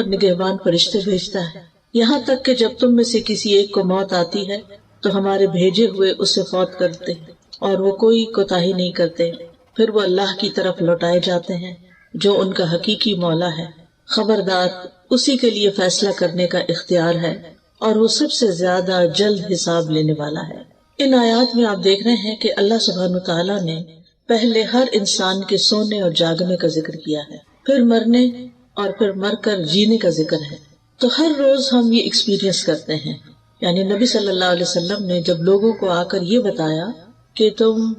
اور نگہبان فرشتے بھیجتا ہے، یہاں تک کہ جب تم میں سے کسی ایک کو موت آتی ہے تو ہمارے بھیجے ہوئے اسے فوت کرتے ہیں اور وہ کوئی کوتاہی نہیں کرتے، پھر وہ اللہ کی طرف لوٹائے جاتے ہیں جو ان کا حقیقی مولا ہے۔ خبردار، اسی کے لیے فیصلہ کرنے کا اختیار ہے اور وہ سب سے زیادہ جلد حساب لینے والا ہے۔ ان آیات میں آپ دیکھ رہے ہیں کہ اللہ سبحانہ وتعالیٰ نے پہلے ہر انسان کے سونے اور جاگنے کا ذکر کیا ہے، پھر مرنے اور پھر مر کر جینے کا ذکر ہے۔ تو ہر روز ہم یہ ایکسپیرینس کرتے ہیں، یعنی نبی صلی اللہ علیہ وسلم نے جب لوگوں کو آ کر یہ بتایا کہ تم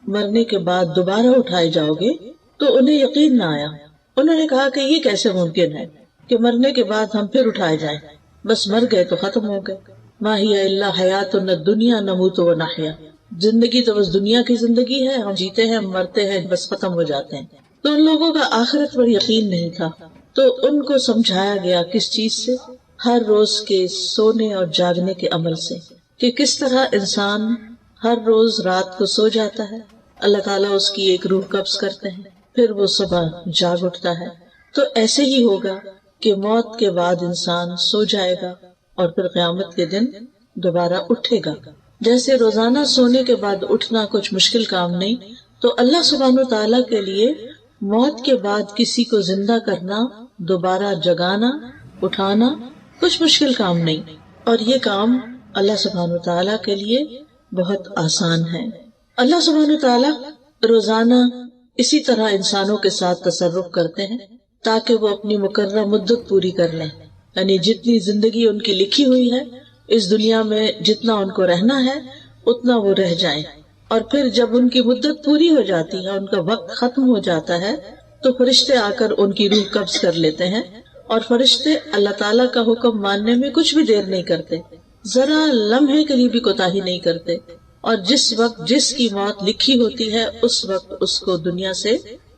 مرنے کے بعد دوبارہ اٹھائے جاؤ گے تو انہیں یقین نہ آیا۔ انہوں نے کہا کہ یہ کیسے ممکن ہے کہ مرنے کے بعد ہم پھر اٹھائے جائیں، بس مر گئے تو ختم ہو گئے۔ ما ہی الا حیاتنا الدنیا نموت و نحیا، زندگی تو بس دنیا کی زندگی ہے، ہم جیتے ہیں مرتے ہیں بس ختم ہو جاتے ہیں۔ تو ان لوگوں کا آخرت پر یقین نہیں تھا، تو ان کو سمجھایا گیا کس چیز سے؟ ہر روز کے سونے اور جاگنے کے عمل سے، کہ کس طرح انسان ہر روز رات کو سو جاتا ہے، اللہ تعالیٰ اس کی ایک روح قبض کرتے ہیں، پھر وہ صبح جاگ اٹھتا ہے۔ تو ایسے ہی ہوگا کہ موت کے بعد انسان سو جائے گا اور پھر قیامت کے دن دوبارہ اٹھے گا۔ جیسے روزانہ سونے کے بعد اٹھنا کچھ مشکل کام نہیں، تو اللہ سبحانہ تعالیٰ کے لیے موت کے بعد کسی کو زندہ کرنا، دوبارہ جگانا، اٹھانا کچھ مشکل کام نہیں، اور یہ کام اللہ سبحانہ تعالیٰ کے لیے بہت آسان ہے۔ اللہ سبحانہ تعالیٰ روزانہ اسی طرح انسانوں کے ساتھ تصرف کرتے ہیں تاکہ وہ اپنی مقررہ مدت پوری کر لیں، یعنی جتنی زندگی ان کی لکھی ہوئی ہے اس دنیا میں، جتنا ان کو رہنا ہے اتنا وہ رہ جائیں، اور پھر جب ان کی مدت پوری ہو جاتی ہے، ان کا وقت ختم ہو جاتا ہے، تو فرشتے آ کر ان کی روح قبض کر لیتے ہیں، اور فرشتے اللہ تعالیٰ کا حکم ماننے میں کچھ بھی دیر نہیں کرتے، ذرا لمحے کے لیے بھی کوتاہی نہیں کرتے، اور جس وقت جس کی موت لکھی ہوتی ہے اس وقت اس کو دنیا سے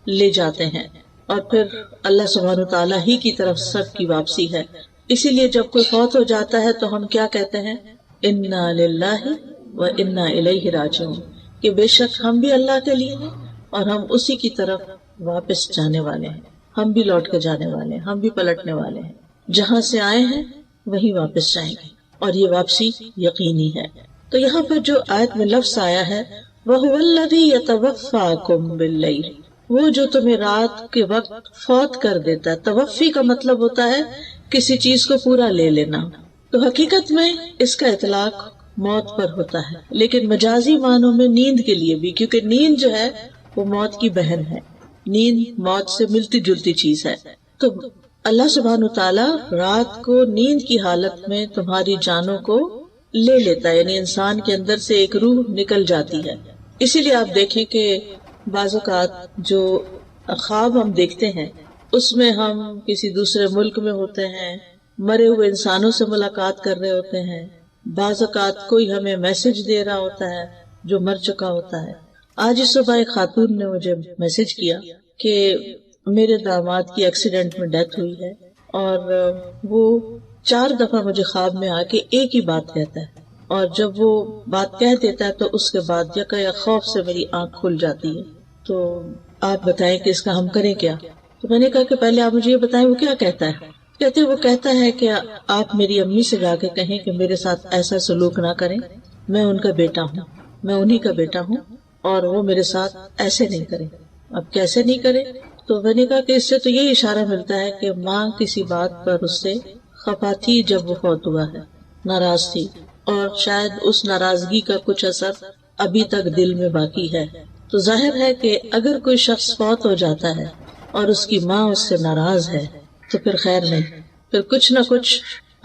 لے جاتے ہیں، اور پھر اللہ سبحانہ تعالیٰ ہی کی طرف سب کی واپسی ہے۔ اسی لیے جب کوئی فوت ہو جاتا ہے تو ہم کیا کہتے ہیں؟ انا للہ و انا الیہ راجعون، کہ بے شک ہم بھی اللہ کے لیے ہیں اور ہم اسی کی طرف واپس جانے والے ہیں، ہم بھی لوٹ کے جانے والے ہیں، ہم بھی پلٹنے والے ہیں، جہاں سے آئے ہیں وہیں واپس جائیں گے، اور یہ واپسی یقینی ہے۔ تو یہاں پر جو آیت میں لفظ آیا ہے وَهُوَ الَّذِي يَتَوَفَّاكُم بِاللَّيْلِ، وہ جو تمہیں رات کے وقت فوت کر دیتا ہے۔ توفی کا مطلب ہوتا ہے کسی چیز کو پورا لے لینا، تو حقیقت میں اس کا اطلاق موت پر ہوتا ہے، لیکن مجازی معنوں میں نیند کے لیے بھی، کیونکہ نیند جو ہے وہ موت کی بہن ہے، نیند موت سے ملتی جلتی چیز ہے۔ تو اللہ سبحانہ تعالیٰ رات کو نیند کی حالت میں تمہاری جانوں کو لے لیتا ہے، یعنی انسان کے اندر سے ایک روح نکل جاتی ہے۔ اسی لیے آپ دیکھیں کہ بعض اوقات جو خواب ہم دیکھتے ہیں اس میں ہم کسی دوسرے ملک میں ہوتے ہیں، مرے ہوئے انسانوں سے ملاقات کر رہے ہوتے ہیں، بعض اوقات کوئی ہمیں میسج دے رہا ہوتا ہے جو مر چکا ہوتا ہے۔ آج اس صبح ایک خاتون نے مجھے میسج کیا کہ میرے داماد کی ایکسیڈنٹ میں ڈیتھ ہوئی ہے، اور وہ 4 دفعہ مجھے خواب میں آ کے ایک ہی بات کہتا ہے، اور جب وہ بات کہہ دیتا ہے تو اس کے بعد یکا خوف سے میری آنکھ کھل جاتی ہے۔ تو آپ بتائیں کہ اس کا ہم کریں کیا؟ تو میں نے کہا کہ پہلے آپ مجھے یہ بتائیں وہ کیا کہتا ہے۔ کہتے وہ کہتا ہے کہ آپ میری امی سے جا کے کہیں کہ میرے ساتھ ایسا سلوک نہ کریں، میں ان کا بیٹا ہوں، میں انہی کا بیٹا ہوں، اور وہ میرے ساتھ ایسے نہیں کریں۔ اب کیسے نہیں کرے؟ تو میں نے کہا کہ اس سے تو یہی اشارہ ملتا ہے کہ ماں کسی بات پر اس سے خفا تھی جب وہ فوت ہوا ہے، ناراض تھی، اور شاید اس ناراضگی کا کچھ اثر ابھی تک دل میں باقی ہے۔ تو ظاہر ہے کہ اگر کوئی شخص فوت ہو جاتا ہے اور اس کی ماں اس سے ناراض ہے تو پھر خیر نہیں، پھر کچھ نہ کچھ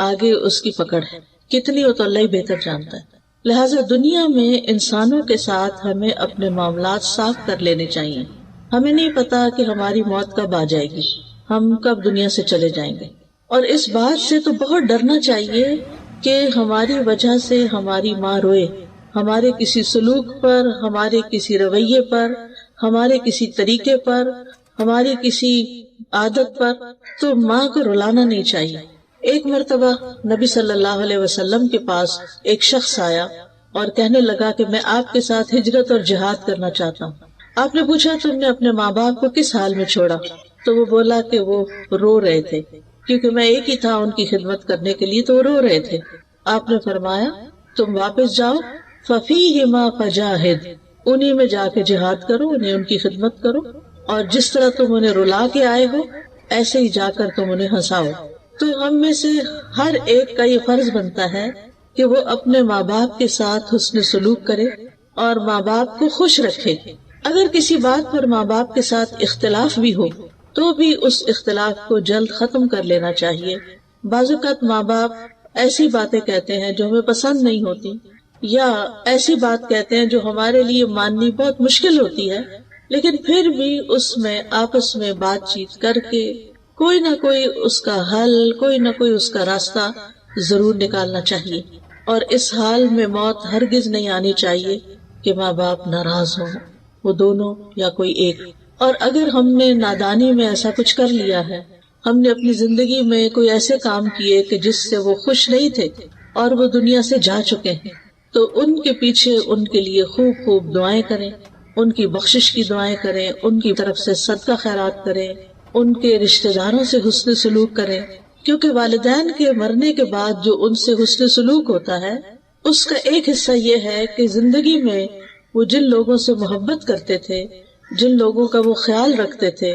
آگے اس کی پکڑ ہے، کتنی ہو تو اللہ ہی بہتر جانتا ہے۔ لہٰذا دنیا میں انسانوں کے ساتھ ہمیں اپنے معاملات صاف کر لینے چاہیے۔ ہمیں نہیں پتا کہ ہماری موت کب آ جائے گی، ہم کب دنیا سے چلے جائیں گے، اور اس بات سے تو بہت ڈرنا چاہیے کہ ہماری وجہ سے ہماری ماں روئے، ہمارے کسی سلوک پر، ہمارے کسی رویے پر، ہمارے کسی طریقے پر، ہماری کسی عادت پر، تو ماں کو رلانا نہیں چاہیے۔ ایک مرتبہ نبی صلی اللہ علیہ وسلم کے پاس ایک شخص آیا اور کہنے لگا کہ میں آپ کے ساتھ ہجرت اور جہاد کرنا چاہتا ہوں۔ آپ نے پوچھا تم نے اپنے ماں باپ کو کس حال میں چھوڑا؟ تو وہ بولا کہ وہ رو رہے تھے۔ کیونکہ میں ایک ہی تھا ان کی خدمت کرنے کے لیے، تو وہ رو رہے تھے۔ آپ نے فرمایا تم واپس جاؤ، فَفِيهِمَا فَجَاهِدْ، انہی میں جا کے جہاد کرو، انہیں ان کی خدمت کرو، اور جس طرح تم انہیں رلا کے آئے ہو ایسے ہی جا کر تم انہیں ہنساؤ۔ تو ہم میں سے ہر ایک کا یہ فرض بنتا ہے کہ وہ اپنے ماں باپ کے ساتھ حسن سلوک کرے اور ماں باپ کو خوش رکھے۔ اگر کسی بات پر ماں باپ کے ساتھ اختلاف بھی ہو تو بھی اس اختلاف کو جلد ختم کر لینا چاہیے۔ بعض اوقات ماں باپ ایسی باتیں کہتے ہیں جو ہمیں پسند نہیں ہوتی، یا ایسی بات کہتے ہیں جو ہمارے لیے ماننی بہت مشکل ہوتی ہے، لیکن پھر بھی اس میں آپس میں بات چیت کر کے کوئی نہ کوئی اس کا حل، کوئی نہ کوئی اس کا راستہ ضرور نکالنا چاہیے۔ اور اس حال میں موت ہرگز نہیں آنی چاہیے کہ ماں باپ ناراض ہوں، وہ دونوں یا کوئی ایک۔ اور اگر ہم نے نادانی میں ایسا کچھ کر لیا ہے، ہم نے اپنی زندگی میں کوئی ایسے کام کیے کہ جس سے وہ خوش نہیں تھے اور وہ دنیا سے جا چکے ہیں، تو ان کے پیچھے ان کے لیے خوب خوب دعائیں کریں، ان کی بخشش کی دعائیں کریں، ان کی طرف سے صدقہ خیرات کریں، ان کے رشتہ داروں سے حسن سلوک کریں، کیونکہ والدین کے مرنے کے بعد جو ان سے حسن سلوک ہوتا ہے اس کا ایک حصہ یہ ہے کہ زندگی میں وہ جن لوگوں سے محبت کرتے تھے، جن لوگوں کا وہ خیال رکھتے تھے،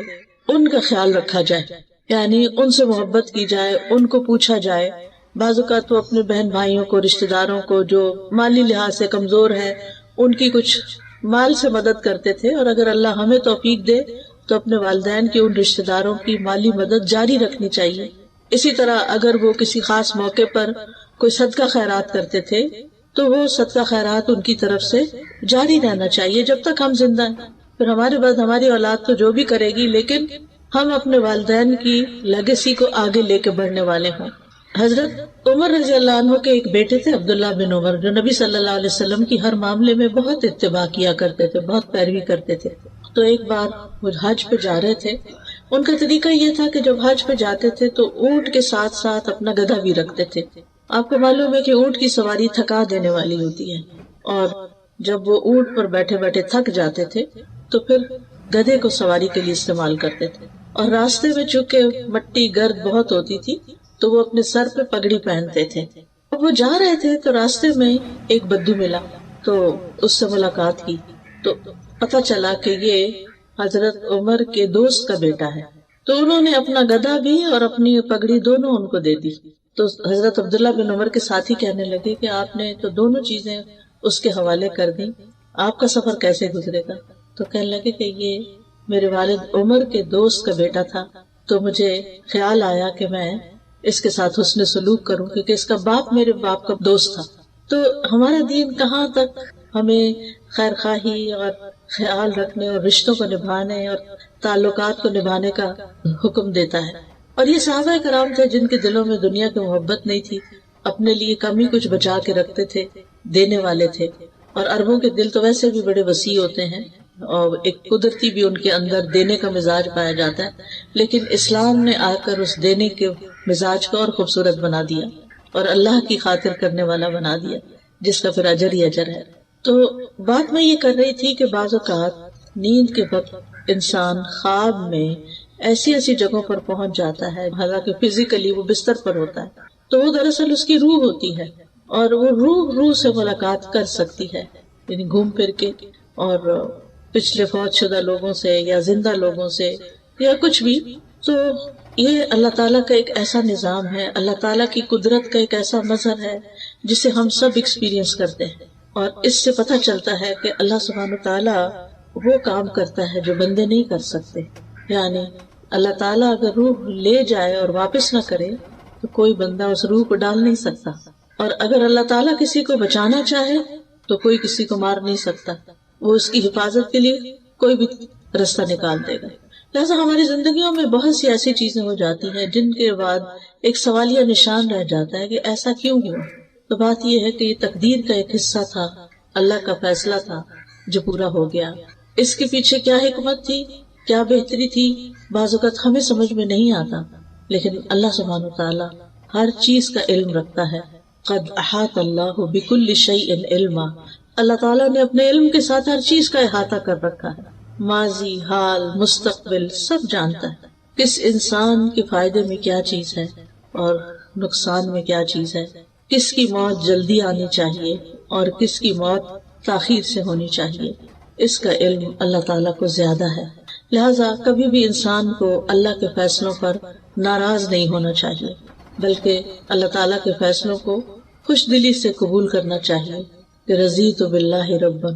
ان کا خیال رکھا جائے، یعنی ان سے محبت کی جائے، ان کو پوچھا جائے۔ بعض اوقات وہ اپنے بہن بھائیوں کو، رشتہ داروں کو جو مالی لحاظ سے کمزور ہے ان کی کچھ مال سے مدد کرتے تھے، اور اگر اللہ ہمیں توفیق دے تو اپنے والدین کے ان رشتہ داروں کی مالی مدد جاری رکھنی چاہیے۔ اسی طرح اگر وہ کسی خاص موقع پر کوئی صدقہ خیرات کرتے تھے تو وہ صدقہ خیرات ان کی طرف سے جاری رہنا چاہیے جب تک ہم زندہ ہیں۔ پھر ہمارے بعد ہماری اولاد تو جو بھی کرے گی، لیکن ہم اپنے والدین کی لیگیسی کو آگے لے کے بڑھنے والے ہوں۔ حضرت عمر رضی اللہ عنہ کے ایک بیٹے تھے عبداللہ بن عمر، جو نبی صلی اللہ علیہ وسلم کی ہر معاملے میں بہت اتباع کیا کرتے تھے، بہت پیروی کرتے تھے۔ تو ایک بار وہ حج پہ جا رہے تھے، ان کا طریقہ یہ تھا کہ جب حج پہ جاتے تھے تو اونٹ کے ساتھ ساتھ اپنا گدھا بھی رکھتے تھے۔ آپ کو معلوم ہے کہ اونٹ کی سواری تھکا دینے والی ہوتی ہے، اور جب وہ اونٹ پر بیٹھے بیٹھے تھک جاتے تھے تو پھر گدھے کو سواری کے لیے استعمال کرتے تھے۔ اور راستے میں چونکہ مٹی گرد بہت ہوتی تھی تو وہ اپنے سر پہ پگڑی پہنتے تھے۔ اب وہ جا رہے تھے تو راستے میں ایک بدو ملا، تو اس سے ملاقات کی تو پتہ چلا کہ یہ حضرت عمر کے دوست کا بیٹا ہے۔ تو انہوں نے اپنا گدھا بھی اور اپنی پگڑی دونوں ان کو دے دی۔ تو حضرت عبداللہ بن عمر کے ساتھی کہنے لگے کہ آپ نے تو دونوں چیزیں اس کے حوالے کر دی، آپ کا سفر کیسے گزرے گا؟ تو کہنے لگے کہ یہ میرے والد عمر کے دوست کا بیٹا تھا، تو مجھے خیال آیا کہ میں اس کے ساتھ حسن سلوک کروں، کیونکہ اس کا باپ میرے باپ کا دوست تھا۔ تو ہمارا دین کہاں تک ہمیں خیر خواہی اور خیال رکھنے اور رشتوں کو نبھانے اور تعلقات کو نبھانے کا حکم دیتا ہے۔ اور یہ صحابہ کرام تھے جن کے دلوں میں دنیا کی محبت نہیں تھی، اپنے لیے کم ہی کچھ بچا کے رکھتے تھے، دینے والے تھے۔ اور عربوں کے دل تو ویسے بھی بڑے وسیع ہوتے ہیں، اور ایک قدرتی بھی ان کے اندر دینے کا مزاج پایا جاتا ہے، لیکن اسلام نے آ کر اس دینے کے مزاج کو اور خوبصورت بنا دیا اور اللہ کی خاطر کرنے والا بنا دیا، جس کا پھر اجر ہی اجر ہے۔ تو بات میں یہ کر رہی تھی کہ بعض اوقات نیند کے وقت انسان خواب میں ایسی ایسی جگہوں پر پہنچ جاتا ہے، حالانکہ فزیکلی وہ بستر پر ہوتا ہے، تو وہ دراصل اس کی روح ہوتی ہے، اور وہ روح سے ملاقات کر سکتی ہے، یعنی گھوم پھر کے، اور پچھلے فوت شدہ لوگوں سے یا زندہ لوگوں سے یا کچھ بھی۔ تو یہ اللہ تعالیٰ کا ایک ایسا نظام ہے، اللہ تعالیٰ کی قدرت کا ایک ایسا مظہر ہے جسے ہم سب ایکسپیرینس کرتے ہیں، اور اس سے پتہ چلتا ہے کہ اللہ سبحانہ تعالیٰ وہ کام کرتا ہے جو بندے نہیں کر سکتے۔ یعنی اللہ تعالیٰ اگر روح لے جائے اور واپس نہ کرے تو کوئی بندہ اس روح کو ڈال نہیں سکتا، اور اگر اللہ تعالیٰ کسی کو بچانا چاہے تو کوئی کسی کو مار نہیں سکتا، وہ اس کی حفاظت کے لیے کوئی بھی رستہ نکال دے گا۔ لہٰذا ہماری زندگیوں میں بہت سی ایسی چیزیں ہو جاتی ہیں جن کے بعد ایک سوالیہ نشان رہ جاتا ہے کہ ایسا کیوں ہوا۔ تو بات یہ ہے کہ یہ تقدیر کا ایک حصہ تھا، اللہ کا فیصلہ تھا جو پورا ہو گیا۔ اس کے پیچھے کیا حکمت تھی، کیا بہتری تھی، بعض اوقات ہمیں سمجھ میں نہیں آتا، لیکن اللہ سبحانہ وتعالیٰ ہر چیز کا علم رکھتا ہے۔ قد احاط اللہ بکل شیء علما، اللہ تعالیٰ نے اپنے علم کے ساتھ ہر چیز کا احاطہ کر رکھا ہے، ماضی، حال، مستقبل سب جانتا ہے۔ کس انسان کے فائدے میں کیا چیز ہے اور نقصان میں کیا چیز ہے، کس کی موت جلدی آنی چاہیے اور کس کی موت تاخیر سے ہونی چاہیے، اس کا علم اللہ تعالیٰ کو زیادہ ہے۔ لہذا کبھی بھی انسان کو اللہ کے فیصلوں پر ناراض نہیں ہونا چاہیے، بلکہ اللہ تعالیٰ کے فیصلوں کو خوش دلی سے قبول کرنا چاہیے کہ رضیت باللہ ربا،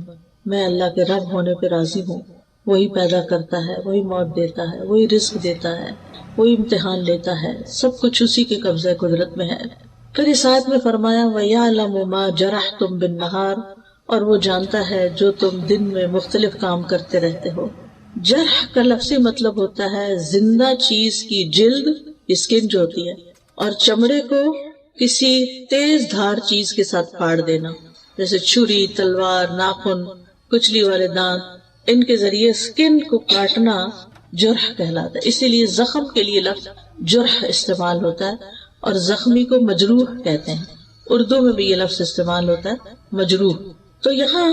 میں اللہ کے رب ہونے پہ راضی ہوں، وہی پیدا کرتا ہے، وہی موت دیتا ہے، وہی رزق دیتا ہے، وہی امتحان لیتا ہے، سب کچھ اسی کے قبضہ قدرت میں ہے۔ پھر اس آیت میں فرمایا وَيَعْلَمُ مَا جَرَحْتُمْ بِالنَّهَارِ، اور وہ جانتا ہے جو تم دن میں مختلف کام کرتے رہتے ہو۔ جرح کا لفظی مطلب ہوتا ہے زندہ چیز کی جلد، اسکن جو ہوتی ہے، اور چمڑے کو کسی تیز دھار چیز کے ساتھ پھاڑ دینا، جیسے چھری، تلوار، ناخن، کچلی والے دانت، ان کے ذریعے اسکن کو کاٹنا جرح کہلاتا ہے۔ اسی لیے زخم کے لیے لفظ جرح استعمال ہوتا ہے اور زخمی کو مجروح کہتے ہیں۔ اردو میں بھی یہ لفظ استعمال ہوتا ہے مجروح۔ تو یہاں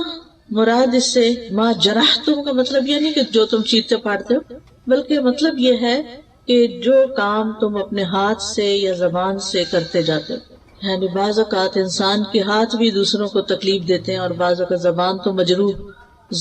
مراد اس سے ما جرحتم کا مطلب یہ نہیں کہ جو تم چیرتے پھاڑتے ہو، بلکہ مطلب یہ ہے کہ جو کام تم اپنے ہاتھ سے یا زبان سے کرتے جاتے ہو، یعنی بعض اوقات انسان کے ہاتھ بھی دوسروں کو تکلیف دیتے ہیں اور بعض اوقات زبان تو مجروح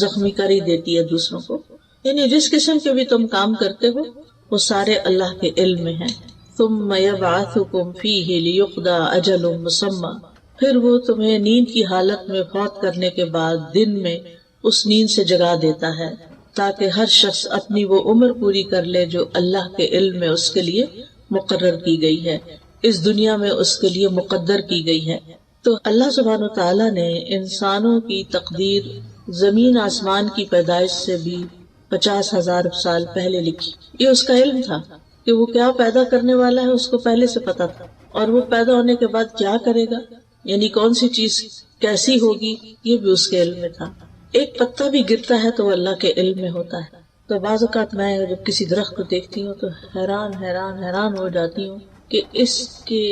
زخمی کر ہی دیتی ہے دوسروں کو، یعنی جس قسم کے بھی تم کام کرتے ہو وہ سارے اللہ کے علم میں ہیں۔ ثم یبعثکم فیہ لیقضی اجل مسمی، پھر وہ تمہیں نیند کی حالت میں فوت کرنے کے بعد دن میں اس نیند سے جگا دیتا ہے تاکہ ہر شخص اپنی وہ عمر پوری کر لے جو اللہ کے علم میں اس کے لیے مقرر کی گئی ہے، اس دنیا میں اس کے لیے مقدر کی گئی ہے۔ تو اللہ سبحانہ و تعالیٰ نے انسانوں کی تقدیر زمین آسمان کی پیدائش سے بھی 50,000 سال پہلے لکھی۔ یہ اس کا علم تھا کہ وہ کیا پیدا کرنے والا ہے، اس کو پہلے سے پتا تھا، اور وہ پیدا ہونے کے بعد کیا کرے گا، یعنی کون سی چیز کیسی ہوگی، یہ بھی اس کے علم میں تھا۔ ایک پتا بھی گرتا ہے تو وہ اللہ کے علم میں ہوتا ہے۔ تو بعض اوقات میں جب کسی درخت کو دیکھتی ہوں تو حیران ہو جاتی ہوں کہ اس کے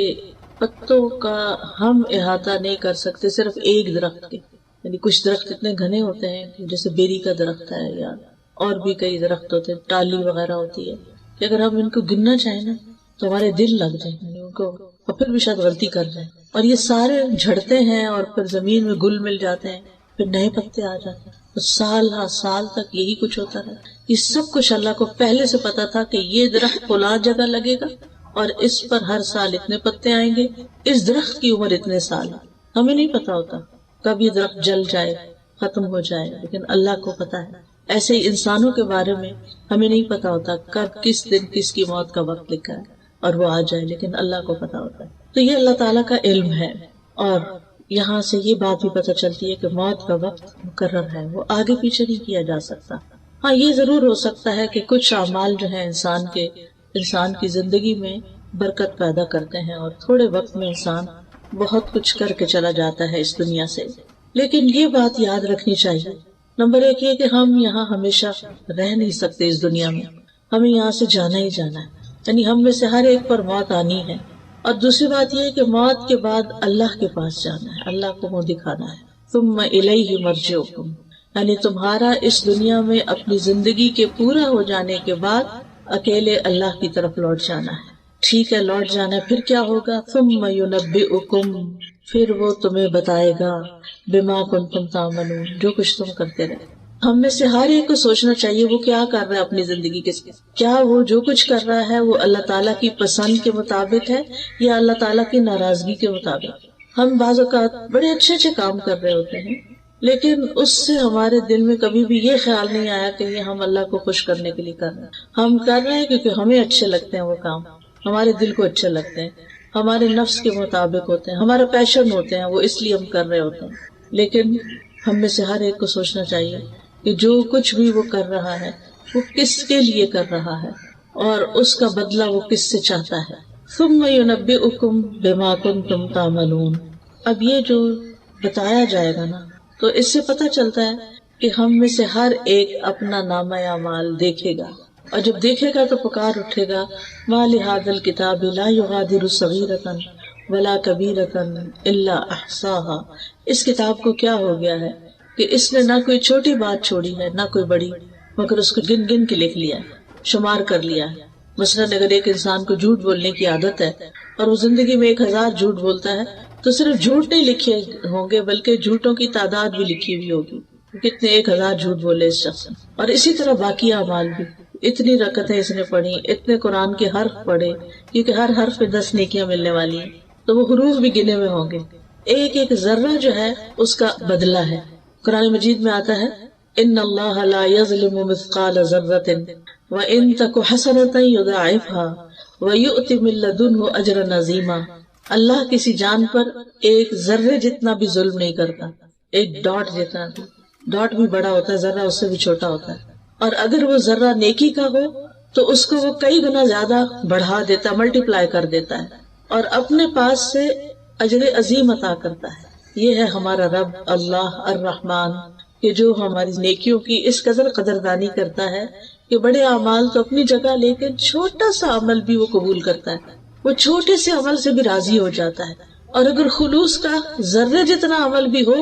پتوں کا ہم احاطہ نہیں کر سکتے صرف ایک درخت کے، یعنی کچھ درخت اتنے گھنے ہوتے ہیں جیسے بیری کا درخت ہے یا اور بھی کئی درخت ہوتے ہیں، ٹالی وغیرہ ہوتی ہے، کہ اگر ہم ان کو گننا چاہیں نا تو ہمارے دل لگ جائیں، یعنی ان کو، اور پھر بھی شاید غلطی کر جائیں، اور یہ سارے جھڑتے ہیں اور پھر زمین میں گل مل جاتے ہیں، پھر نئے پتے آ جاتے ہیں، تو سال ہر سال تک یہی کچھ ہوتا رہا۔ یہ سب کچھ اللہ کو پہلے سے پتا تھا کہ یہ درخت فلاں جگہ لگے گا اور اس پر ہر سال اتنے پتے آئیں گے، اس درخت کی عمر اتنے سال ہے۔ ہمیں نہیں پتا ہوتا کب یہ درخت جل جائے، ختم ہو جائے، لیکن اللہ کو پتا ہے۔ ایسے ہی انسانوں کے بارے میں ہمیں نہیں پتا ہوتا کب کس دن کس کی موت کا وقت لکھا ہے اور وہ آ جائے، لیکن اللہ کو پتا ہوتا ہے۔ تو یہ اللہ تعالیٰ کا علم ہے، اور یہاں سے یہ بات بھی پتہ چلتی ہے کہ موت کا وقت مقرر ہے، وہ آگے پیچھے نہیں کیا جا سکتا۔ ہاں یہ ضرور ہو سکتا ہے کہ کچھ اعمال جو ہیں انسان کی زندگی میں برکت پیدا کرتے ہیں اور تھوڑے وقت میں انسان بہت کچھ کر کے چلا جاتا ہے اس دنیا سے، لیکن یہ بات یاد رکھنی چاہیے۔ نمبر ایک یہ کہ ہم یہاں ہمیشہ رہ نہیں سکتے، اس دنیا میں ہمیں یہاں سے جانا ہی جانا ہے، یعنی ہم میں سے ہر ایک پر موت آنی ہے۔ اور دوسری بات یہ ہے کہ موت کے بعد اللہ کے پاس جانا ہے، اللہ کو منہ دکھانا ہے۔ ثم الیہ مرجعکم، یعنی تمہارا اس دنیا میں اپنی زندگی کے پورا ہو جانے کے بعد اکیلے اللہ کی طرف لوٹ جانا ہے۔ ٹھیک ہے، لوٹ جانا ہے، پھر کیا ہوگا؟ ثم ینبئکم، پھر وہ تمہیں بتائے گا، بما کنتم تعملون، جو کچھ تم کرتے رہے۔ ہم میں سے ہر ایک کو سوچنا چاہیے وہ کیا کر رہا ہے اپنی زندگی کے، کیا وہ جو کچھ کر رہا ہے وہ اللہ تعالیٰ کی پسند کے مطابق ہے یا اللہ تعالیٰ کی ناراضگی کے مطابق۔ ہم بعض اوقات بڑے اچھے کام کر رہے ہوتے ہیں، لیکن اس سے ہمارے دل میں کبھی بھی یہ خیال نہیں آیا کہ یہ ہم اللہ کو خوش کرنے کے لیے کر رہے ہیں۔ ہم کر رہے ہیں کیونکہ ہمیں اچھے لگتے ہیں، وہ کام ہمارے دل کو اچھے لگتے ہیں، ہمارے نفس کے مطابق ہوتے ہیں، ہمارا پیشن ہوتے ہیں، وہ اس لیے ہم کر رہے ہوتے ہیں۔ لیکن ہم میں سے ہر ایک کو سوچنا چاہیے کہ جو کچھ بھی وہ کر رہا ہے وہ کس کے لیے کر رہا ہے اور اس کا بدلہ وہ کس سے چاہتا ہے۔ ثم ینبئکم بما کنتم تعملون، اب یہ جو بتایا جائے گا نا تو اس سے پتہ چلتا ہے کہ ہم میں سے ہر ایک اپنا نامہ اعمال دیکھے گا، اور جب دیکھے گا تو پکار اٹھے گا، ما لہذا الکتاب لا یغادر صغیرۃ ولا کبیرۃ الا احصاها، اس کتاب کو کیا ہو گیا ہے کہ اس نے نہ کوئی چھوٹی بات چھوڑی ہے نہ کوئی بڑی، مگر اس کو گن گن کے لکھ لیا ہے، شمار کر لیا ہے۔ مثلاً اگر ایک انسان کو جھوٹ بولنے کی عادت ہے اور وہ زندگی میں 1000 جھوٹ بولتا ہے تو صرف جھوٹ نہیں لکھے ہوں گے بلکہ جھوٹوں کی تعداد بھی لکھی ہوئی ہوگی، کتنے 1000 جھوٹ بولے اس شخص نے۔ اور اسی طرح باقی اعمال بھی، اتنی رکعتیں اس نے پڑھی، اتنے قرآن کے حرف پڑھے، کیونکہ ہر حرف پہ 10 نیکیاں ملنے والی ہیں، تو وہ حروف بھی گنے ہوئے ہوں گے۔ ایک ایک ذرہ جو ہے اس کا بدلہ ہے۔ قرآن مجید میں آتا ہے ان اللہ لا یظلم مثقال ذرۃ وان تک حسنۃ یضاعفها ویؤت من لدنہ اجرا عظیما۔ اللہ کسی جان پر ایک ذرے جتنا بھی ظلم نہیں کرتا، ایک ڈاٹ جتنا بھی، ڈاٹ بھی بڑا ہوتا ہے، ذرہ اس سے بھی چھوٹا ہوتا ہے، اور اگر وہ ذرہ نیکی کا ہو تو اس کو وہ کئی گنا زیادہ بڑھا دیتا، ملٹیپلائی کر دیتا ہے اور اپنے پاس سے اجر عظیم عطا کرتا ہے۔ یہ ہے ہمارا رب اللہ الرحمن، کہ جو ہماری نیکیوں کی اس قدر قدردانی کرتا ہے کہ بڑے اعمال تو اپنی جگہ لیکن چھوٹا سا عمل بھی وہ قبول کرتا ہے، وہ چھوٹے سے عمل سے بھی راضی ہو جاتا ہے، اور اگر خلوص کا ذرے جتنا عمل بھی ہو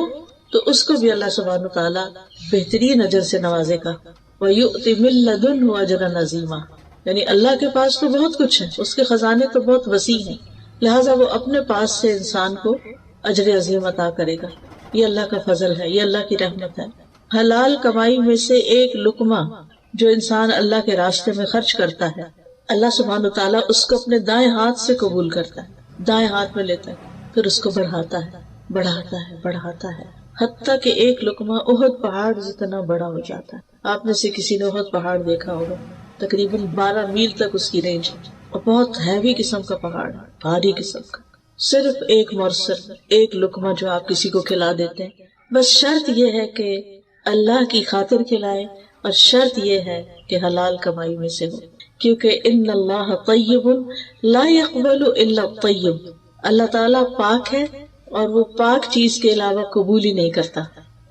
تو اس کو بھی اللہ سبحانہ تعالیٰ بہترین اجر سے نوازے گا۔ وَيُؤْتِ مِن لَّدُنْهُ أَجْرًا عَظِيمًا، یعنی اللہ کے پاس تو بہت کچھ ہے، اس کے خزانے تو بہت وسیع ہیں، لہٰذا وہ اپنے پاس سے انسان کو اجر عظیم عطا کرے گا۔ یہ اللہ کا فضل ہے، یہ اللہ کی رحمت ہے۔ حلال کمائی میں سے ایک لقمہ جو انسان اللہ کے راستے میں خرچ کرتا ہے، اللہ سبحانہ تعالیٰ اس کو اپنے دائیں ہاتھ سے قبول کرتا ہے، دائیں ہاتھ میں لیتا ہے، پھر اس کو بڑھاتا ہے، بڑھاتا ہے، بڑھاتا ہے، حتیٰ کہ ایک لقمہ احد پہاڑ جتنا بڑا ہو جاتا ہے۔ آپ میں سے کسی نے احد پہاڑ دیکھا ہوگا، تقریباً 12 میل تک اس کی رینج ہے، اور بہت ہیوی قسم کا پہاڑ ہے، بھاری قسم کا۔ صرف ایک مرسل، ایک لقمہ جو آپ کسی کو کھلا دیتے ہیں، بس شرط یہ ہے کہ اللہ کی خاطر کھلائے، اور شرط یہ ہے کہ حلال کمائی میں سے ہو، کیونکہ ان اللہ طیب لا يقبل الا الطیب، اللہ تعالیٰ پاک ہے اور وہ پاک چیز کے علاوہ قبول ہی نہیں کرتا،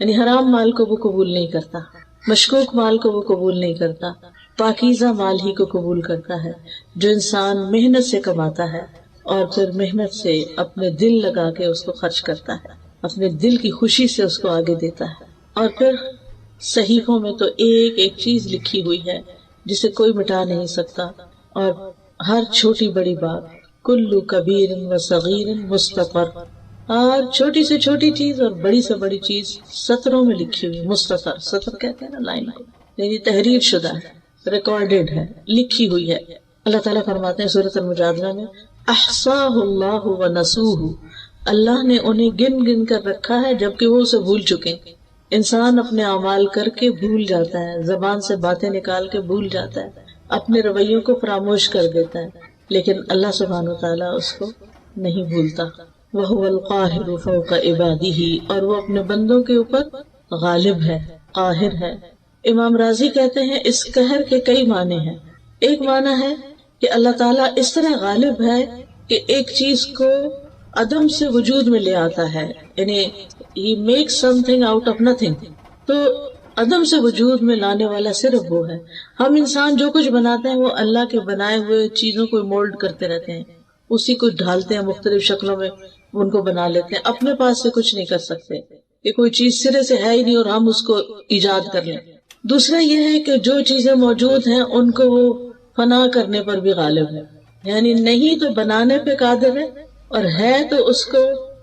یعنی حرام مال کو وہ قبول نہیں کرتا، مشکوک مال کو وہ قبول نہیں کرتا، پاکیزہ مال ہی کو قبول کرتا ہے جو انسان محنت سے کماتا ہے اور پھر محنت سے اپنے دل لگا کے اس کو خرچ کرتا ہے، اپنے دل کی خوشی سے اس کو آگے دیتا ہے۔ اور پھر صحیفوں میں تو ایک ایک چیز لکھی ہوئی ہے جسے کوئی مٹا نہیں سکتا، اور ہر چھوٹی بڑی بات، کل کبیر و صغیر مستطر، اور چھوٹی سے چھوٹی چیز اور بڑی سے بڑی چیز سطروں میں لکھی ہوئی، مستطر، سطر کہتے ہیں نا لائن کو، یعنی تحریر شدہ ہے، ریکارڈڈ ہے، لکھی ہوئی ہے۔ اللہ تعالیٰ فرماتے ہیں سورۃ المجادلہ میں احصاہ اللہ ونسوہ، اللہ نے انہیں گن گن کر رکھا ہے جبکہ وہ اسے بھول چکے۔ انسان اپنے اعمال کر کے بھول جاتا ہے، زبان سے باتیں نکال کے بھول جاتا ہے، اپنے رویوں کو فراموش کر دیتا ہے، لیکن اللہ سبحانہ وتعالیٰ اس کو نہیں بھولتا۔ وَهُوَ الْقَاهِرُ فَوْقَ عِبَادِهِ، اور وہ اپنے بندوں کے اوپر غالب ہے، قاہر ہے۔ امام راضی کہتے ہیں اس قہر کے کئی معنی ہیں۔ ایک معنی ہے کہ اللہ تعالیٰ اس طرح غالب ہے کہ ایک چیز کو عدم سے وجود میں لے آتا ہے، یعنی he makes something out of nothing، تو عدم سے وجود میں لانے والا صرف وہ ہے۔ ہم انسان جو کچھ بناتے ہیں وہ اللہ کے بنائے ہوئے چیزوں کو مولڈ کرتے رہتے ہیں، اسی کو ڈھالتے ہیں، مختلف شکلوں میں ان کو بنا لیتے ہیں، اپنے پاس سے کچھ نہیں کر سکتے کہ کوئی چیز سرے سے ہے ہی نہیں اور ہم اس کو ایجاد کر لیں۔ دوسرا یہ ہے کہ جو چیزیں موجود ہیں ان کو وہ فنا کرنے پر بھی غالب ہے، یعنی نہیں تو بنانے پہ قادر ہے، اور ہے تو اس کو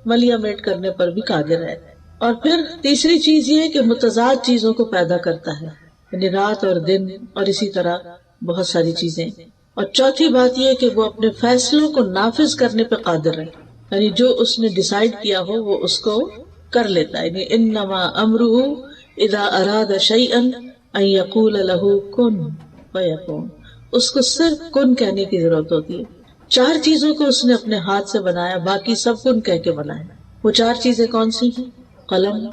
ملیامیٹ کرنے پر بھی قادر ہے۔ اور پھر تیسری چیز یہ ہے کہ متضاد چیزوں کو پیدا کرتا ہے، یعنی رات اور دن اور اسی طرح بہت ساری چیزیں۔ اور چوتھی بات یہ ہے کہ وہ اپنے فیصلوں کو نافذ کرنے پہ قادر ہے، یعنی جو اس نے ڈیسائیڈ کیا ہو وہ اس کو کر لیتا ہے، یعنی انما امرہ اذا اراد شیئا ان یقول لہ کن فیکون، اس کو صرف کن کہنے کی ضرورت ہوتی ہے۔ 4 چیزوں کو اس نے اپنے ہاتھ سے بنایا، باقی سب کن کہہ کے بنایا۔ وہ 4 چیزیں کون سی ہیں؟ قلم،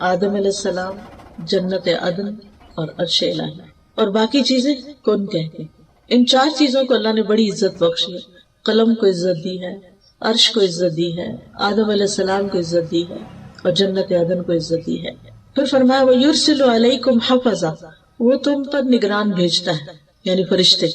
آدم علیہ السلام، جنت عدن اور عرش الہی، اور باقی چیزیں کن کہہ کے۔ ان 4 چیزوں کو اللہ نے بڑی عزت بخشی ہے۔ قلم کو عزت دی ہے، عرش کو عزت دی ہے، آدم علیہ السلام کو عزت دی ہے، اور جنت عدن کو عزت دی ہے۔ پھر فرمایا وَيُرْسِلُ عَلَيْكُمْ حَفَظًا، وہ تم پر نگران بھیجتا ہے، یعنی فرشتے۔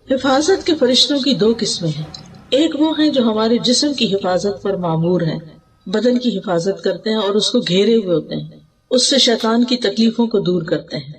حفاظت کے فرشتوں کی 2 قسمیں ہیں، ایک وہ ہیں جو ہمارے جسم کی حفاظت پر مامور ہیں، بدن کی حفاظت کرتے ہیں اور اس کو گھیرے ہوئے ہوتے ہیں، اس سے شیطان کی تکلیفوں کو دور کرتے ہیں۔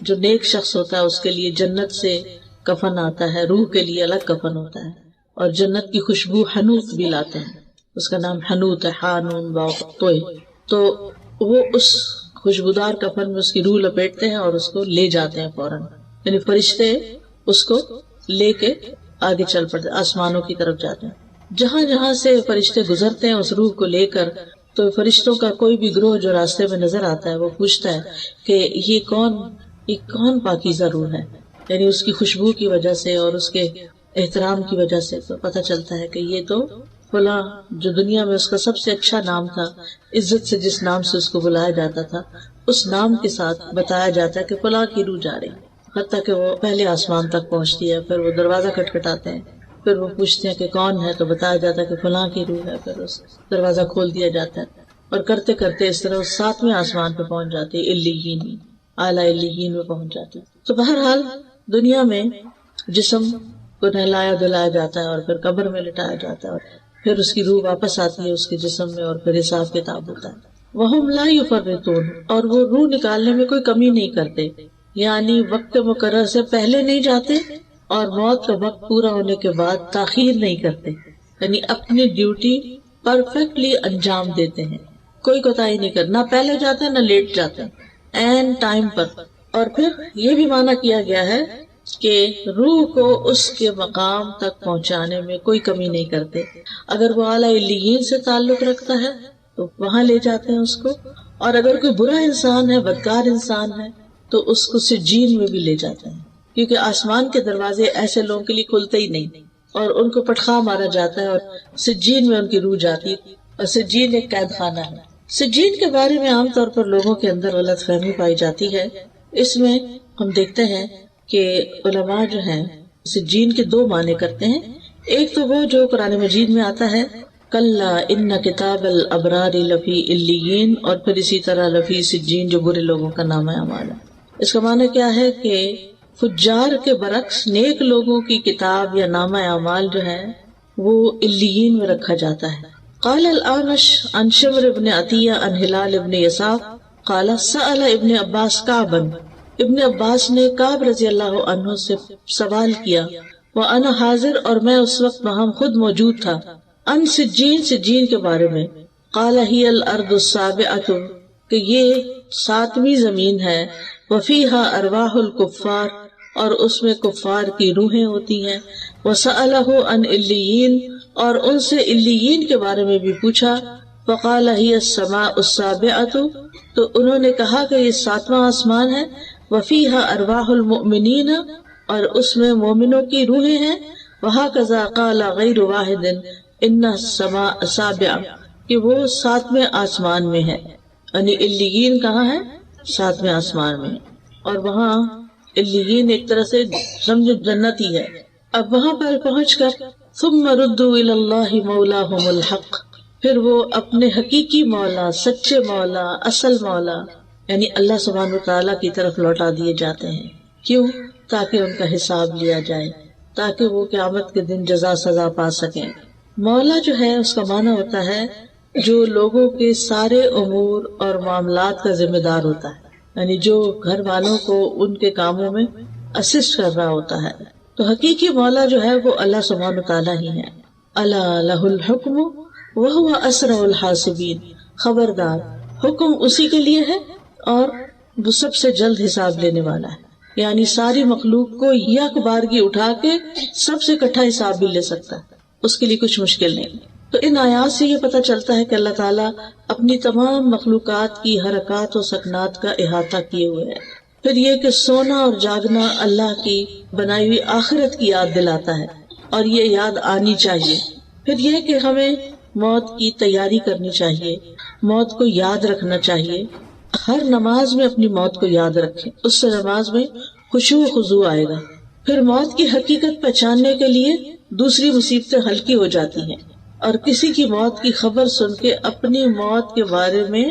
جو نیک شخص ہوتا ہے اس کے لیے جنت سے کفن آتا ہے، روح کے لیے الگ کفن ہوتا ہے، اور جنت کی خوشبو حنوت بھی لاتے ہیں، اس کا نام حنوت ہے، حانون واو، تو وہ اس خوشبودار کفن میں اس کی روح لپیٹتے ہیں اور اس کو لے جاتے ہیں فوراً، یعنی فرشتے اس کو لے کے آگے چل پڑتے، آسمانوں کی طرف جاتے ہیں، جہاں جہاں سے فرشتے گزرتے ہیں اس روح کو لے کر، تو فرشتوں کا کوئی بھی گروہ جو راستے میں نظر آتا ہے وہ پوچھتا ہے کہ یہ کون پاکیزہ روح ہے، یعنی اس کی خوشبو کی وجہ سے اور اس کے احترام کی وجہ سے تو پتہ چلتا ہے کہ یہ تو فلاں جو دنیا میں اس کا سب سے اچھا نام تھا، عزت سے جس نام سے اس کو بلایا جاتا تھا، اس نام کے ساتھ بتایا جاتا ہے کہ فلاں کی روح جا رہی، حتیٰ کہ وہ پہلے آسمان تک پہنچتی ہے، پھر وہ دروازہ کھٹکھٹاتے ہیں، پھر وہ پوچھتے ہیں کہ کون ہے، تو بتایا جاتا ہے کہ فلاں کی روح ہے، پھر اس دروازہ کھول دیا جاتا ہے، اور کرتے کرتے اس طرح 7ویں آسمان پہ پہنچ جاتی ہے، علیین، اعلیٰ علیین میں پہنچ جاتی ہے۔ تو بہرحال دنیا میں جسم کو نہلایا دھلایا جاتا ہے اور پھر قبر میں لٹایا جاتا ہے، اور پھر اس کی روح واپس آتی ہے اس کے جسم میں، اور پھر حساب کتاب ہوتا ہے۔ وَهُمْ لَا يُفَرِّطُونَ، اور وہ روح نکالنے میں کوئی کمی نہیں کرتے، یعنی وقت مقرر سے پہلے نہیں جاتے اور موت کا وقت پورا ہونے کے بعد تاخیر نہیں کرتے، یعنی اپنی ڈیوٹی پرفیکٹلی انجام دیتے ہیں، کوئی کوتاہی نہیں کرتے، نہ پہلے جاتے نہ لیٹ جاتے، این ٹائم پر۔ اور پھر یہ بھی معنی کیا گیا ہے کہ روح کو اس کے مقام تک پہنچانے میں کوئی کمی نہیں کرتے، اگر وہ اعلیٰ علیین سے تعلق رکھتا ہے تو وہاں لے جاتے ہیں اس کو، اور اگر کوئی برا انسان ہے، بدکار انسان ہے، تو اس کو سجین میں بھی لے جاتے ہیں، کیونکہ آسمان کے دروازے ایسے لوگوں کے لیے کھلتے ہی نہیں، اور ان کو پٹخا مارا جاتا ہے اور سجین میں ان کی روح جاتی ہے، اور سجین ایک قید خانہ ہے۔ سجین کے بارے میں عام طور پر لوگوں کے اندر غلط فہمی پائی جاتی ہے۔ اس میں ہم دیکھتے ہیں کہ علماء جو ہیں سجین کے 2 معنی کرتے ہیں، ایک تو وہ جو قرآن مجید میں آتا ہے کلا ان کتاب الابرار لفی علیین، اور پھر اسی طرح لفی سجین جو برے لوگوں کا نام اعمال ہے۔ اس کا معنی کیا ہے کہ فجار کے برعکس نیک لوگوں کی کتاب یا نامہ اعمال جو ہے وہ علیین میں رکھا جاتا ہے۔ قال الاعمش عن شمر بن عطیہ عن ہلال بن یساف قال سأل ابن عباس کعبا، ابن عباس نے کعب رضی اللہ عنہ سے سوال کیا، وَأَنَا حاضر، اور میں اس وقت وہاں خود موجود تھا، ان سجین کے بارے میں، قال هي الارض السابعة، کہ یہ 7ویں زمین ہے، وفيها ارواح الكفار، اور اس میں کفار کی روحیں ہوتی ہیں، وسأله عن علیین، اور ان سے علیین کے بارے میں بھی پوچھا، فقال هي السماء السابعة، تو انہوں نے کہا کہ یہ 7واں آسمان ہے، وفيها ارواح المؤمنین، اور اس میں مومنوں کی روحیں ہیں، وهكذا قال غیر واحد ان السماء السابعة، کہ وہ 7ویں آسمان میں ہے، یعنی علیین کہاں ہے؟ 7ویں آسمان میں، اور وہاں علیین ایک طرح سے سمجھو جنت ہی ہے۔ اب وہاں پر پہنچ کر ثم ردوا الی اللہ مولاہم الحق، پھر وہ اپنے حقیقی مولا، سچے مولا، اصل مولا یعنی اللہ سبحانہ وتعالیٰ کی طرف لوٹا دیے جاتے ہیں۔ کیوں؟ تاکہ ان کا حساب لیا جائے، تاکہ وہ قیامت کے دن جزا سزا پا سکیں۔ مولا جو ہے اس کا معنی ہوتا ہے جو لوگوں کے سارے امور اور معاملات کا ذمہ دار ہوتا ہے، یعنی جو گھر والوں کو ان کے کاموں میں اسسٹ کر رہا ہوتا ہے۔ تو حقیقی مولا جو ہے وہ اللہ سبحانہ وتعالیٰ ہی ہے۔ الا لہ الحکم وہو اسرع الحاسبین، خبردار حکم اسی کے لیے ہے اور وہ سب سے جلد حساب لینے والا ہے، یعنی ساری مخلوق کو یک بارگی اٹھا کے سب سے اکٹھا حساب بھی لے سکتا ہے، اس کے لیے کچھ مشکل نہیں۔ تو ان آیات سے یہ پتہ چلتا ہے کہ اللہ تعالیٰ اپنی تمام مخلوقات کی حرکات و سکنات کا احاطہ کیے ہوئے ہے۔ پھر یہ کہ سونا اور جاگنا اللہ کی بنائی ہوئی آخرت کی یاد دلاتا ہے، اور یہ یاد آنی چاہیے۔ پھر یہ کہ ہمیں موت کی تیاری کرنی چاہیے، موت کو یاد رکھنا چاہیے، ہر نماز میں اپنی موت کو یاد رکھیں، اس سے نماز میں خشوع و خضوع آئے گا۔ پھر موت کی حقیقت پہچاننے کے لیے دوسری مصیبتیں ہلکی ہو جاتی ہیں، اور کسی کی موت کی خبر سن کے اپنی موت کے بارے میں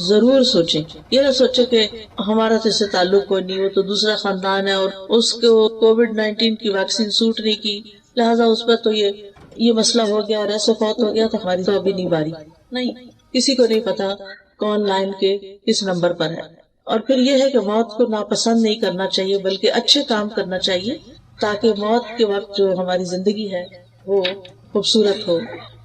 ضرور سوچیں، یہ نہ سوچیں کہ ہمارا تو اس سے تعلق کوئی نہیں، وہ تو دوسرا خاندان ہے اور اس کو کووڈ-19 کی ویکسین سوٹ نہیں کی، لہٰذا اس پر تو یہ مسئلہ ہو گیا اور ایسے فوت ہو گیا تو ہماری تو ابھی نہیں باری۔ نہیں، کسی کو نہیں پتا کون لائن کے کس نمبر پر ہے۔ اور پھر یہ ہے کہ موت کو ناپسند نہیں کرنا چاہیے بلکہ اچھے کام کرنا چاہیے تاکہ موت کے وقت جو ہماری زندگی ہے وہ خوبصورت ہو،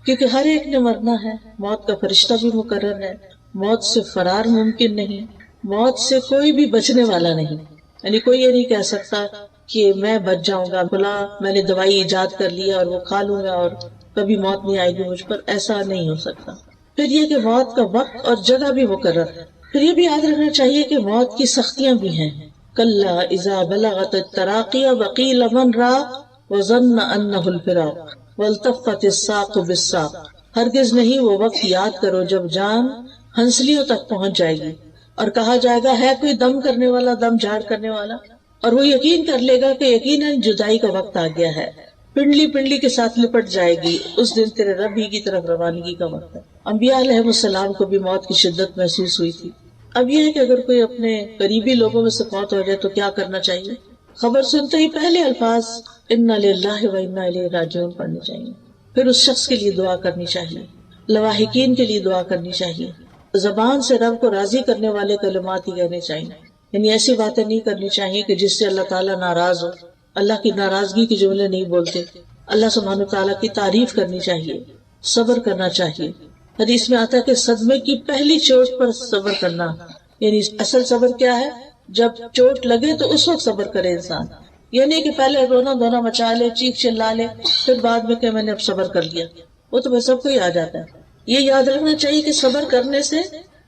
کیونکہ ہر ایک نے مرنا ہے، موت کا فرشتہ بھی مقرر ہے، موت سے فرار ممکن نہیں، موت سے کوئی بھی بچنے والا نہیں، یعنی کوئی یہ نہیں کہہ سکتا کہ میں بچ جاؤں گا، بلا میں نے دوائی ایجاد کر لیا اور وہ کھا لوں گا اور کبھی موت نہیں آئے گی مجھ پر، ایسا نہیں ہو سکتا۔ پھر یہ کہ موت کا وقت اور جگہ بھی مقرر ہے۔ پھر یہ بھی یاد رکھنا چاہیے کہ موت کی سختیاں بھی ہیں، کلا اذا بلغت التراقی وقیل من راق وظن انہ الفراق والتفت الساق بالساق، ہرگز نہیں وہ وقت یاد کرو جب جان ہنسلیوں تک پہنچ جائے گی اور کہا جائے گا ہے کوئی دم کرنے والا، دم جھاڑ کرنے والا، اور وہ یقین کر لے گا کہ یقیناً جدائی کا وقت آ گیا ہے، پنڈلی پنڈلی کے ساتھ لپٹ جائے گی، اس دن تیرے رب ہی کی طرف روانگی کا وقت ہے۔ انبیاء علیہ السلام کو بھی موت کی شدت محسوس ہوئی تھی۔ اب یہ ہے کہ اگر کوئی اپنے قریبی لوگوں میں سے فوت ہو جائے تو کیا کرنا چاہیے؟ خبر سنتے ہی پہلے الفاظ انا للہ و انا الیہ راجعون پڑھنے چاہیے، پھر اس شخص کے لیے دعا کرنی چاہیے، لواحقین کے لیے دعا کرنی چاہیے، زبان سے رب کو راضی کرنے والے کلمات ہی کہنے چاہیے، یعنی ایسی باتیں نہیں کرنی چاہیے کہ جس سے اللہ تعالیٰ ناراض ہو، اللہ کی ناراضگی کے جملے نہیں بولتے، اللہ سبحانہ تعالیٰ کی تعریف کرنی چاہیے، صبر کرنا چاہیے۔ حدیث میں آتا ہے کہ صدمے کی پہلی چوٹ پر صبر کرنا، یعنی اصل صبر کیا ہے؟ جب چوٹ لگے تو اس وقت صبر کرے انسان، یعنی کہ پہلے رونا دھونا مچا لے، چیخ چلا لے، پھر بعد میں کہ میں نے اب صبر کر لیا، وہ تو سب کو ہی آ جاتا ہے۔ یہ یاد رکھنا چاہیے کہ صبر کرنے سے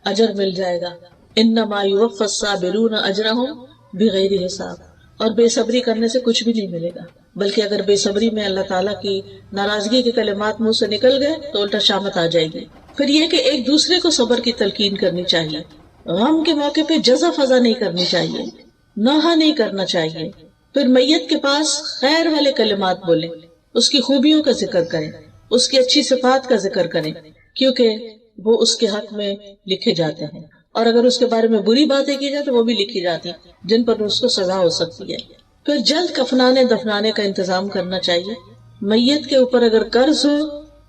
اجر مل جائے گا، انما یوفی الصابرون اجرہم بغیر حساب، اور بے صبری کرنے سے کچھ بھی نہیں ملے گا، بلکہ اگر بے صبری میں اللہ تعالیٰ کی ناراضگی کے کلمات منہ سے نکل گئے تو الٹا شامت آ جائے گی۔ پھر یہ کہ ایک دوسرے کو صبر کی تلقین کرنی چاہیے، غم کے موقع پہ جزا فضا نہیں کرنی چاہیے، نوحہ نہیں کرنا چاہیے۔ پھر میت کے پاس خیر والے کلمات بولیں، اس کی خوبیوں کا ذکر کریں، اس کی اچھی صفات کا ذکر کریں، کیونکہ وہ اس کے حق میں لکھے جاتے ہیں، اور اگر اس کے بارے میں بری باتیں کی جائے تو وہ بھی لکھی جاتی ہیں جن پر اس کو سزا ہو سکتی ہے۔ پھر جلد کفنانے دفنانے کا انتظام کرنا چاہیے، میت کے اوپر اگر قرض ہو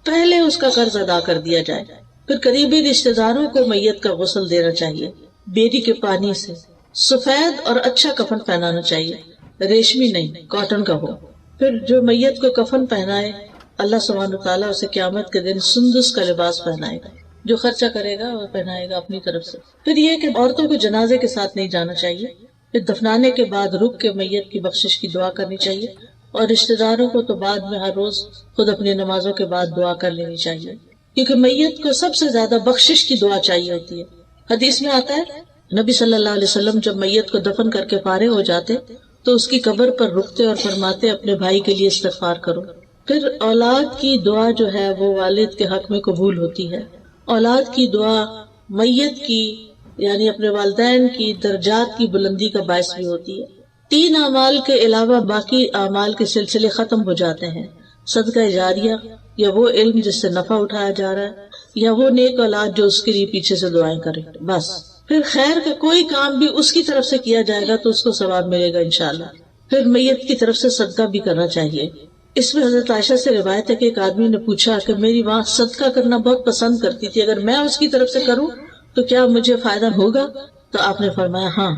پہلے اس کا قرض ادا کر دیا جائے۔ پھر قریبی رشتہ داروں کو میت کا غسل دینا چاہیے، بیری کے پانی سے، سفید اور اچھا کفن پہنانا چاہیے، ریشمی نہیں، کاٹن کا ہو۔ پھر جو میت کو کفن پہنائے اللہ سبحانہ تعالیٰ اسے قیامت کے دن سندس کا لباس پہنائے گا، جو خرچہ کرے گا وہ پہنائے گا اپنی طرف سے۔ پھر یہ کہ عورتوں کو جنازے کے ساتھ نہیں جانا چاہیے۔ پھر دفنانے کے بعد رک کے میت کی بخشش کی دعا کرنی چاہیے، اور رشتہ داروں کو تو بعد میں ہر روز خود اپنی نمازوں کے بعد دعا کر لینی چاہیے، کیونکہ میت کو سب سے زیادہ بخشش کی دعا چاہیے ہوتی ہے۔ حدیث میں آتا ہے نبی صلی اللہ علیہ وسلم جب میت کو دفن کر کے فارغ ہو جاتے تو اس کی قبر پر رکتے اور فرماتے اپنے بھائی کے لیے استغفار کرو۔ پھر اولاد کی دعا جو ہے وہ والد کے حق میں قبول ہوتی ہے۔ اولاد کی دعا میت کی یعنی اپنے والدین کی درجات کی بلندی کا باعث بھی ہوتی ہے۔ 3 اعمال کے علاوہ باقی اعمال کے سلسلے ختم ہو جاتے ہیں، صدقہ جاریہ، یا وہ علم جس سے نفع اٹھایا جا رہا ہے، یا وہ نیک اولاد جو اس کے لیے پیچھے سے دعائیں کرے، بس۔ پھر خیر کا کوئی کام بھی اس کی طرف سے کیا جائے گا تو اس کو ثواب ملے گا انشاءاللہ۔ پھر میت کی طرف سے صدقہ بھی کرنا چاہیے۔ اس میں حضرت عائشہ سے روایت ہے کہ ایک آدمی نے پوچھا کہ میری ماں صدقہ کرنا بہت پسند کرتی تھی، اگر میں اس کی طرف سے کروں تو کیا مجھے فائدہ ہوگا؟ تو آپ نے فرمایا ہاں۔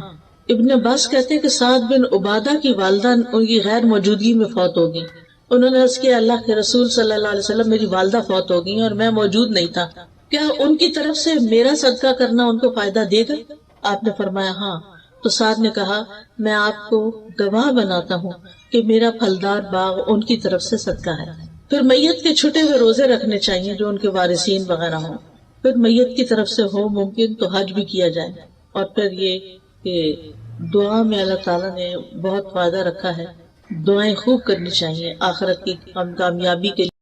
ابن عباس کہتے ہیں کہ سعد بن عبادہ کی والدہ ان کی غیر موجودگی میں فوت ہو گئی۔ انہوں نے عرض کیا اللہ کے رسول صلی اللہ علیہ وسلم میری والدہ فوت ہو گئی اور میں موجود نہیں تھا، کیا ان کی طرف سے میرا صدقہ کرنا ان کو فائدہ دے گا؟ آپ نے فرمایا ہاں۔ تو سعد نے کہا میں آپ کو گواہ بناتا ہوں کہ میرا پھلدار باغ ان کی طرف سے صدقہ ہے۔ پھر میت کے چھٹے ہوئے روزے رکھنے چاہیے جو ان کے وارثین وغیرہ ہوں۔ پھر میت کی طرف سے ہو ممکن تو حج بھی کیا جائے، اور پھر یہ کہ دعا میں اللہ تعالیٰ نے بہت فائدہ رکھا ہے، دعائیں خوب کرنی چاہیے آخرت کی کامیابی کے لیے۔